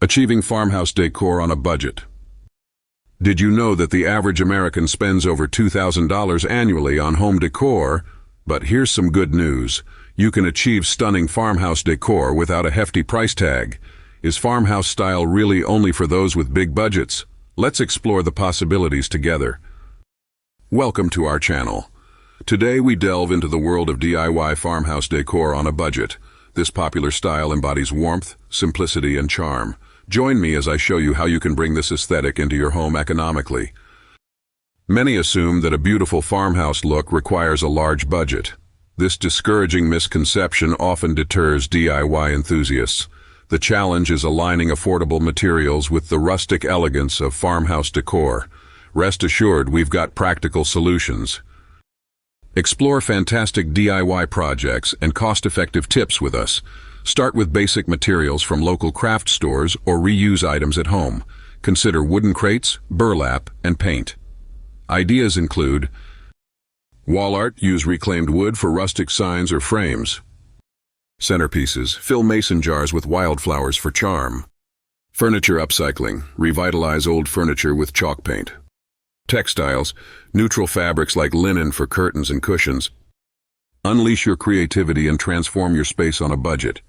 Achieving farmhouse decor on a budget. Did you know that the average American spends over $2,000 annually on home decor? But here's some good news. You can achieve stunning farmhouse decor without a hefty price tag. Is farmhouse style really only for those with big budgets? Let's explore the possibilities together. Welcome to our channel. Today we delve into the world of DIY farmhouse decor on a budget. This popular style embodies warmth, simplicity, and charm. Join me as I show you how you can bring this aesthetic into your home economically. Many assume that a beautiful farmhouse look requires a large budget. This discouraging misconception often deters DIY enthusiasts. The challenge is aligning affordable materials with the rustic elegance of farmhouse decor. Rest assured, we've got practical solutions. Explore fantastic DIY projects and cost-effective tips with us. Start with basic materials from local craft stores or reuse items at home. Consider wooden crates, burlap, and paint. Ideas include wall art, use reclaimed wood for rustic signs or frames. Centerpieces, fill mason jars with wildflowers for charm. Furniture upcycling, revitalize old furniture with chalk paint. Textiles, neutral fabrics like linen for curtains and cushions. Unleash your creativity and transform your space on a budget.